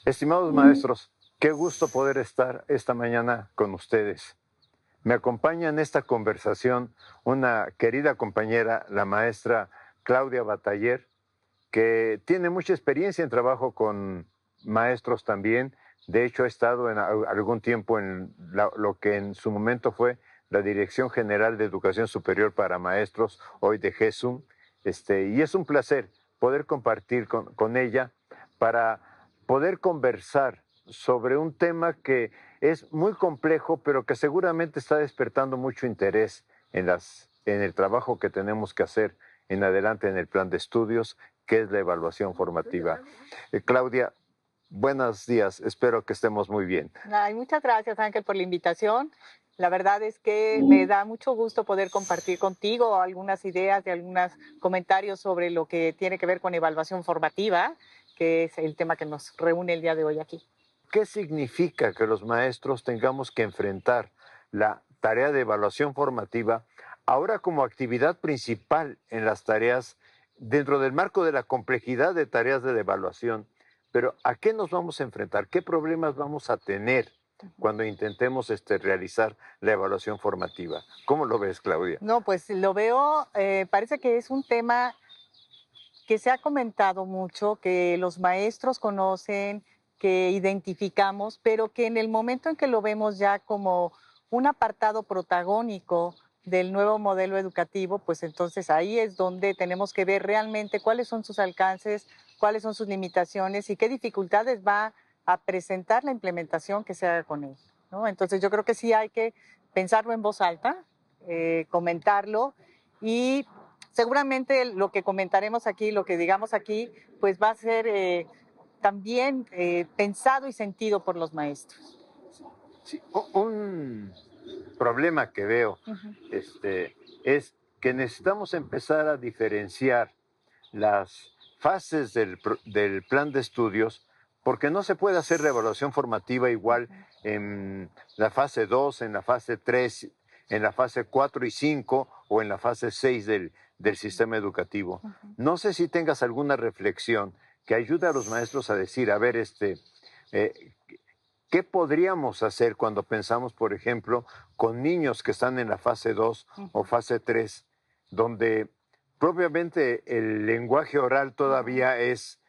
Estimados maestros, qué gusto poder estar esta mañana con ustedes. Me acompaña en esta conversación una querida compañera, la maestra Claudia Bataller, que tiene mucha experiencia en trabajo con maestros también. De hecho, ha estado en algún tiempo en lo que en su momento fue la Dirección General de Educación Superior para Maestros, hoy de GESUM. Y es un placer poder compartir con ella para poder conversar sobre un tema que es muy complejo, pero que seguramente está despertando mucho interés en el trabajo que tenemos que hacer en adelante en el plan de estudios, que es la evaluación formativa. Claudia, buenos días, espero que estemos muy bien. Ay, muchas gracias, Ángel, por la invitación. La verdad es que me da mucho gusto poder compartir contigo algunas ideas y algunos comentarios sobre lo que tiene que ver con evaluación formativa, que es el tema que nos reúne el día de hoy aquí. ¿Qué significa que los maestros tengamos que enfrentar la tarea de evaluación formativa ahora como actividad principal en las tareas dentro del marco de la complejidad de tareas de evaluación? Pero ¿a qué nos vamos a enfrentar? ¿Qué problemas vamos a tener cuando intentemos realizar la evaluación formativa? ¿Cómo lo ves, Claudia? No, pues lo veo, parece que es un tema que se ha comentado mucho, que los maestros conocen, que identificamos, pero que en el momento en que lo vemos ya como un apartado protagónico del nuevo modelo educativo, pues entonces ahí es donde tenemos que ver realmente cuáles son sus alcances, cuáles son sus limitaciones y qué dificultades va a presentar la implementación que se haga con él, ¿no? Entonces yo creo que sí hay que pensarlo en voz alta, comentarlo y seguramente lo que comentaremos aquí, lo que digamos aquí, pues va a ser también pensado y sentido por los maestros. Sí, un problema que veo es que necesitamos empezar a diferenciar las fases del plan de estudios, porque no se puede hacer la evaluación formativa igual en la fase 2, en la fase 3, en la fase 4 y 5 o en la fase 6 del sistema educativo. No sé si tengas alguna reflexión que ayude a los maestros a decir, a ver, eh, ¿qué podríamos hacer cuando pensamos, por ejemplo, con niños que están en la fase 2 o fase 3, donde propiamente el lenguaje oral todavía es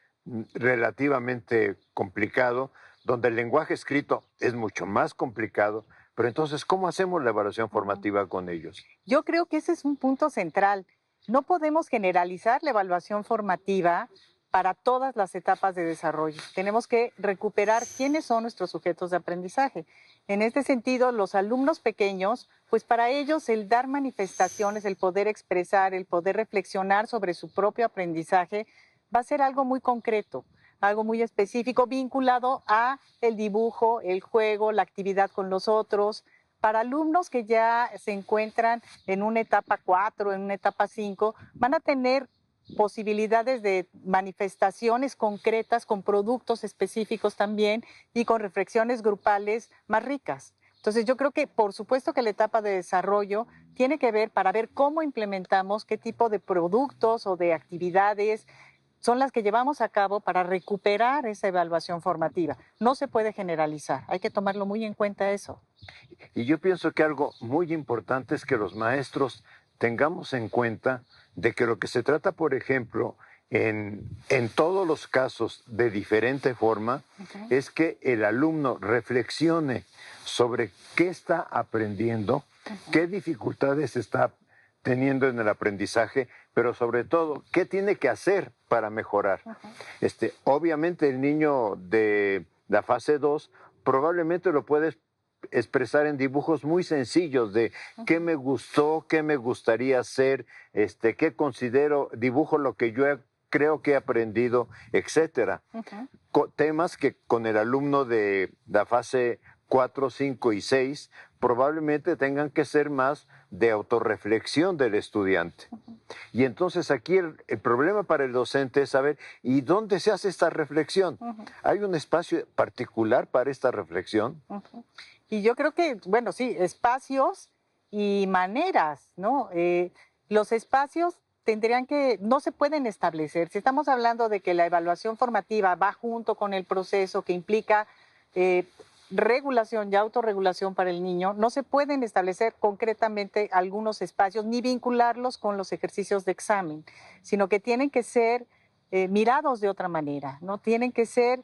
relativamente complicado, donde el lenguaje escrito es mucho más complicado, pero entonces, ¿cómo hacemos la evaluación formativa con ellos? Yo creo que ese es un punto central. No podemos generalizar la evaluación formativa para todas las etapas de desarrollo. Tenemos que recuperar quiénes son nuestros sujetos de aprendizaje. En este sentido, los alumnos pequeños, pues para ellos el dar manifestaciones, el poder expresar, el poder reflexionar sobre su propio aprendizaje, va a ser algo muy concreto, algo muy específico, vinculado a el dibujo, el juego, la actividad con los otros. Para alumnos que ya se encuentran en una etapa 4, en una etapa 5, van a tener posibilidades de manifestaciones concretas con productos específicos también y con reflexiones grupales más ricas. Entonces yo creo que por supuesto que la etapa de desarrollo tiene que ver para ver cómo implementamos, qué tipo de productos o de actividades son las que llevamos a cabo para recuperar esa evaluación formativa. No se puede generalizar, hay que tomarlo muy en cuenta eso. Y yo pienso que algo muy importante es que los maestros tengamos en cuenta de que lo que se trata, por ejemplo, en todos los casos de diferente forma, es que el alumno reflexione sobre qué está aprendiendo, qué dificultades está teniendo en el aprendizaje, pero sobre todo, qué tiene que hacer para mejorar. Obviamente el niño de la fase 2 probablemente lo puede expresar en dibujos muy sencillos de qué me gustó, qué me gustaría hacer, qué considero, dibujo lo que yo creo que he aprendido, etcétera. Temas que con el alumno de la fase 4, 5 y 6 probablemente tengan que ser más de autorreflexión del estudiante. Y entonces aquí el problema para el docente es saber, ¿y dónde se hace esta reflexión? ¿Hay un espacio particular para esta reflexión? Y yo creo que, bueno, sí, espacios y maneras, ¿no? Los espacios no se pueden establecer. Si estamos hablando de que la evaluación formativa va junto con el proceso que implica regulación y autorregulación para el niño, no se pueden establecer concretamente algunos espacios ni vincularlos con los ejercicios de examen, sino que tienen que ser mirados de otra manera, ¿no? Tienen que ser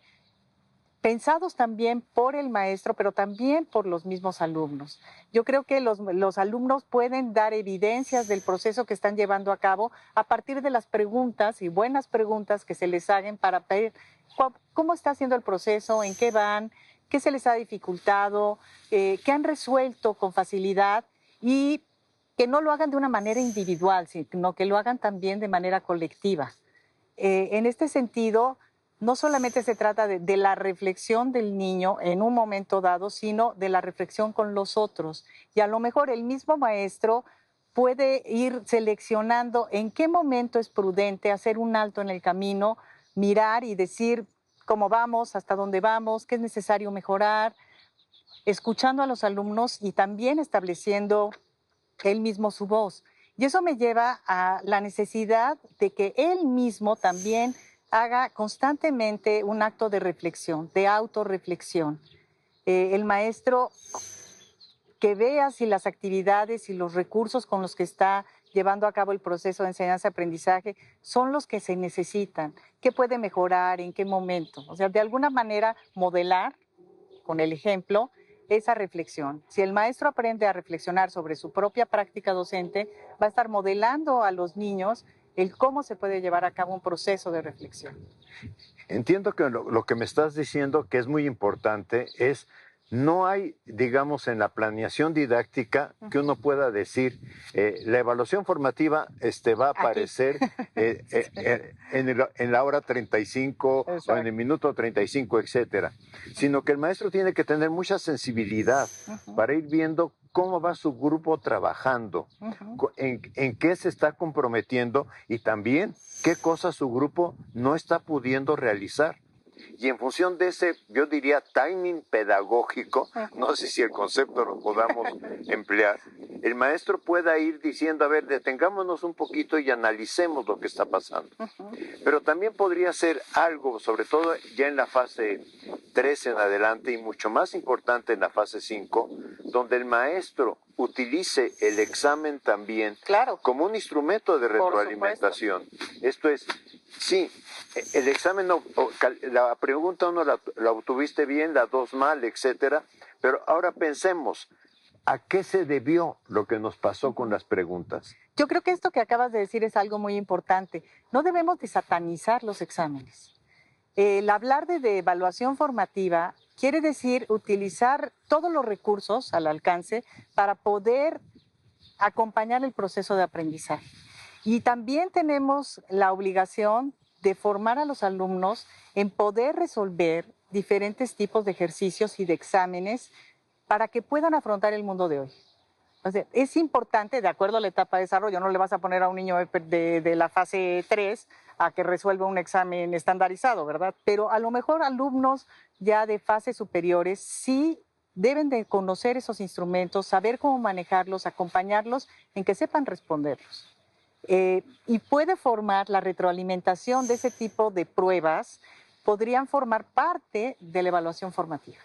pensados también por el maestro, pero también por los mismos alumnos. Yo creo que los alumnos pueden dar evidencias del proceso que están llevando a cabo a partir de las preguntas y buenas preguntas que se les hagan para ver cómo está haciendo el proceso, en qué van, qué se les ha dificultado, qué han resuelto con facilidad y que no lo hagan de una manera individual, sino que lo hagan también de manera colectiva. En este sentido, no solamente se trata de la reflexión del niño en un momento dado, sino de la reflexión con los otros. Y a lo mejor el mismo maestro puede ir seleccionando en qué momento es prudente hacer un alto en el camino, mirar y decir cómo vamos, hasta dónde vamos, qué es necesario mejorar, escuchando a los alumnos y también estableciendo él mismo su voz. Y eso me lleva a la necesidad de que él mismo también haga constantemente un acto de reflexión, de autorreflexión. El maestro que vea si las actividades y los recursos con los que está llevando a cabo el proceso de enseñanza-aprendizaje son los que se necesitan, qué puede mejorar, en qué momento. O sea, de alguna manera modelar con el ejemplo esa reflexión. Si el maestro aprende a reflexionar sobre su propia práctica docente, va a estar modelando a los niños el cómo se puede llevar a cabo un proceso de reflexión. Entiendo que lo que me estás diciendo, que es muy importante, es no hay, digamos, en la planeación didáctica que uno pueda decir, la evaluación formativa va a aparecer en la hora 35 Exacto. o en el minuto 35, etcétera, sino que el maestro tiene que tener mucha sensibilidad para ir viendo cómo va su grupo trabajando, en qué se está comprometiendo y también qué cosas su grupo no está pudiendo realizar. Y en función de ese, yo diría, timing pedagógico, no sé si el concepto lo podamos emplear, el maestro pueda ir diciendo, a ver, detengámonos un poquito y analicemos lo que está pasando. Pero también podría ser algo, sobre todo ya en la fase 3 en adelante y mucho más importante en la fase 5, donde el maestro utilice el examen también como un instrumento de retroalimentación. Esto es, sí, el examen, la pregunta 1 la obtuviste bien, la 2 mal, etcétera, pero ahora pensemos, ¿a qué se debió lo que nos pasó con las preguntas? Yo creo que esto que acabas de decir es algo muy importante. No debemos de satanizar los exámenes. El hablar de evaluación formativa quiere decir utilizar todos los recursos al alcance para poder acompañar el proceso de aprendizaje. Y también tenemos la obligación de formar a los alumnos en poder resolver diferentes tipos de ejercicios y de exámenes para que puedan afrontar el mundo de hoy. O sea, es importante, de acuerdo a la etapa de desarrollo, no le vas a poner a un niño de la fase 3 a que resuelva un examen estandarizado, ¿verdad? Pero a lo mejor alumnos ya de fases superiores sí deben de conocer esos instrumentos, saber cómo manejarlos, acompañarlos en que sepan responderlos. Y puede formar la retroalimentación de ese tipo de pruebas, podrían formar parte de la evaluación formativa.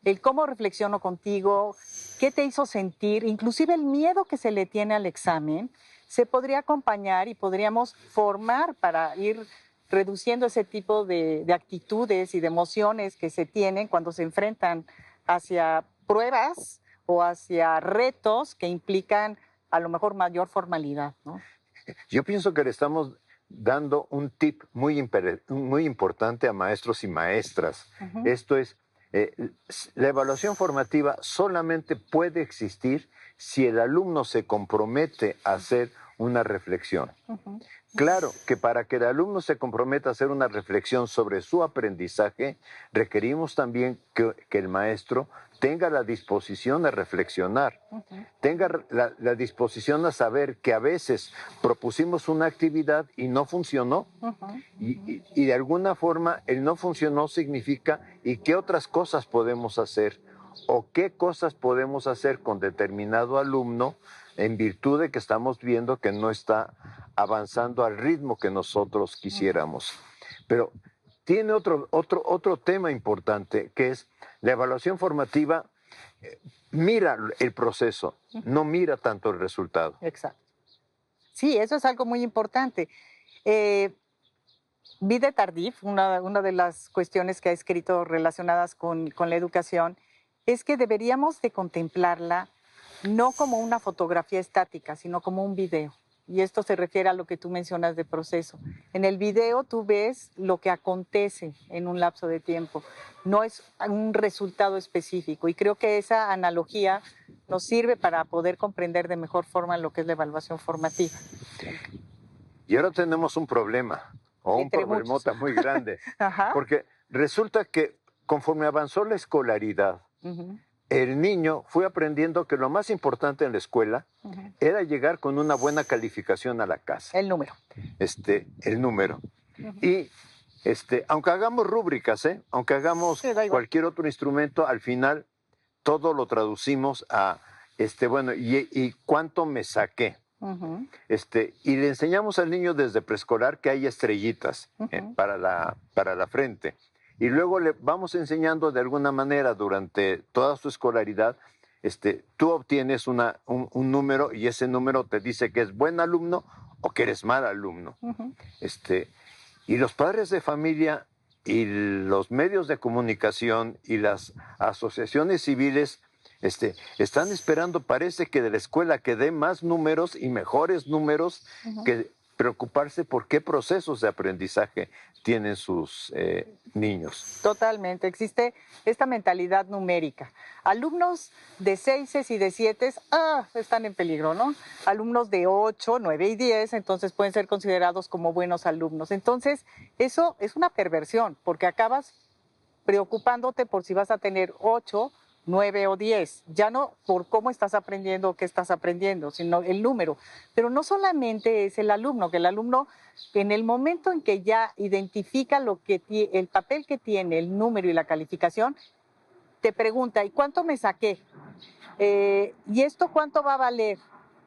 El cómo reflexiono contigo, qué te hizo sentir, inclusive el miedo que se le tiene al examen, se podría acompañar y podríamos formar para ir reduciendo ese tipo de actitudes y de emociones que se tienen cuando se enfrentan hacia pruebas o hacia retos que implican a lo mejor mayor formalidad, ¿no? Yo pienso que le estamos dando un tip muy importante a maestros y maestras. Esto es, la evaluación formativa solamente puede existir si el alumno se compromete a hacer una reflexión. Claro que para que el alumno se comprometa a hacer una reflexión sobre su aprendizaje, requerimos también que el maestro tenga la disposición a reflexionar, tenga la disposición a saber que a veces propusimos una actividad y no funcionó, y de alguna forma el no funcionó significa ¿y qué otras cosas podemos hacer? ¿O qué cosas podemos hacer con determinado alumno en virtud de que estamos viendo que no está avanzando al ritmo que nosotros quisiéramos. Pero tiene otro tema importante, que es la evaluación formativa. Mira el proceso, no mira tanto el resultado. Exacto. Sí, eso es algo muy importante. Vide Tardif, una de las cuestiones que ha escrito relacionadas con la educación, es que deberíamos de contemplarla no como una fotografía estática, sino como un video. Y esto se refiere a lo que tú mencionas de proceso. En el video tú ves lo que acontece en un lapso de tiempo, no es un resultado específico. Y creo que esa analogía nos sirve para poder comprender de mejor forma lo que es la evaluación formativa. Y ahora tenemos un problema, o un problemota muy grande, porque resulta que conforme avanzó la escolaridad, el niño fue aprendiendo que lo más importante en la escuela era llegar con una buena calificación a la casa. El número. El número. Y aunque hagamos rúbricas, aunque hagamos cualquier otro instrumento, al final todo lo traducimos a, bueno, ¿y cuánto me saqué? Y le enseñamos al niño desde preescolar que hay estrellitas para la frente. Y luego le vamos enseñando de alguna manera durante toda su escolaridad, tú obtienes un número y ese número te dice que es buen alumno o que eres mal alumno. Y los padres de familia y los medios de comunicación y las asociaciones civiles están esperando, parece que de la escuela que dé más números y mejores números que preocuparse por qué procesos de aprendizaje tienen sus niños. Totalmente, existe esta mentalidad numérica. Alumnos de 6 y de 7 están en peligro, ¿no? Alumnos de 8, 9 y 10, entonces pueden ser considerados como buenos alumnos. Entonces, eso es una perversión, porque acabas preocupándote por si vas a tener 8, 9 o 10, ya no por cómo estás aprendiendo o qué estás aprendiendo, sino el número. Pero no solamente es el alumno, que el alumno en el momento en que ya identifica el papel que tiene el número y la calificación, te pregunta, ¿y cuánto me saqué? ¿Y esto cuánto va a valer?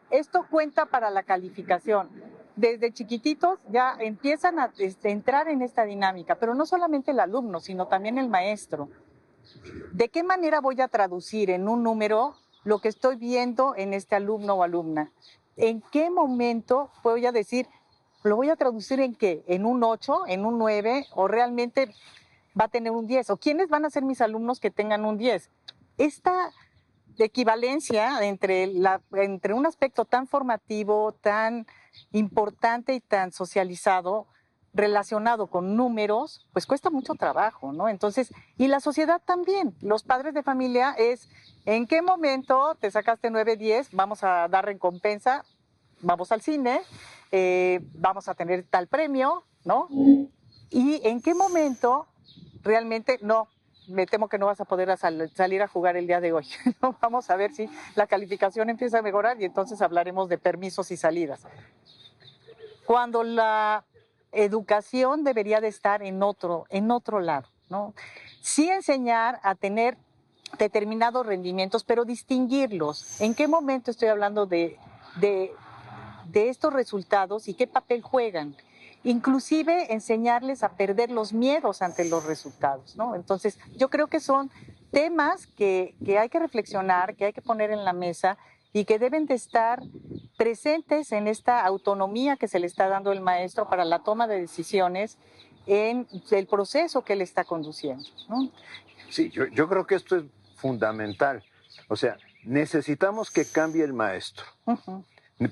Esto cuenta para la calificación. Desde chiquititos ya empiezan a entrar en esta dinámica, pero no solamente el alumno, sino también el maestro. ¿De qué manera voy a traducir en un número lo que estoy viendo en este alumno o alumna? ¿En qué momento voy a decir, lo voy a traducir en qué? ¿En un 8, en un 9 o realmente va a tener un 10? ¿O quiénes van a ser mis alumnos que tengan un 10? Esta equivalencia entre un aspecto tan formativo, tan importante y tan socializado, relacionado con números, pues cuesta mucho trabajo, ¿no? Entonces, y la sociedad también, los padres de familia es, ¿en qué momento te sacaste 9, 10? Vamos a dar recompensa, vamos al cine, vamos a tener tal premio, ¿no? Y ¿en qué momento realmente no? Me temo que no vas a poder salir a jugar el día de hoy. ¿No? Vamos a ver si la calificación empieza a mejorar y entonces hablaremos de permisos y salidas. Cuando la educación debería de estar en otro lado, ¿no? Sí enseñar a tener determinados rendimientos, pero distinguirlos. ¿En qué momento estoy hablando de estos resultados y qué papel juegan? Inclusive enseñarles a perder los miedos ante los resultados, ¿no? Entonces, yo creo que son temas que hay que reflexionar, que hay que poner en la mesa y que deben de estar presentes en esta autonomía que se le está dando el maestro para la toma de decisiones en el proceso que él está conduciendo, ¿no? Sí, yo creo que esto es fundamental. O sea, necesitamos que cambie el maestro.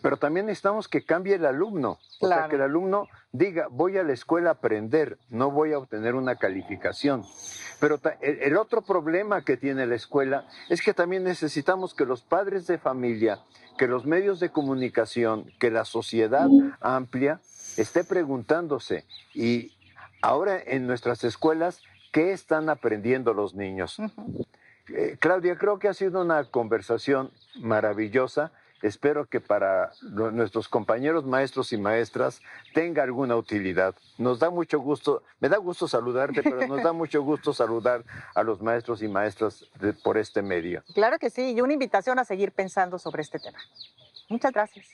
Pero también necesitamos que cambie el alumno. O sea, que el alumno diga, voy a la escuela a aprender, no voy a obtener una calificación. Pero el otro problema que tiene la escuela es que también necesitamos que los padres de familia, que los medios de comunicación, que la sociedad amplia esté preguntándose. Y ahora en nuestras escuelas, ¿qué están aprendiendo los niños? Claudia, creo que ha sido una conversación maravillosa. Espero que para nuestros compañeros maestros y maestras tenga alguna utilidad. Nos da mucho gusto, me da gusto saludarte, pero nos da mucho gusto saludar a los maestros y maestras por este medio. Claro que sí, y una invitación a seguir pensando sobre este tema. Muchas gracias.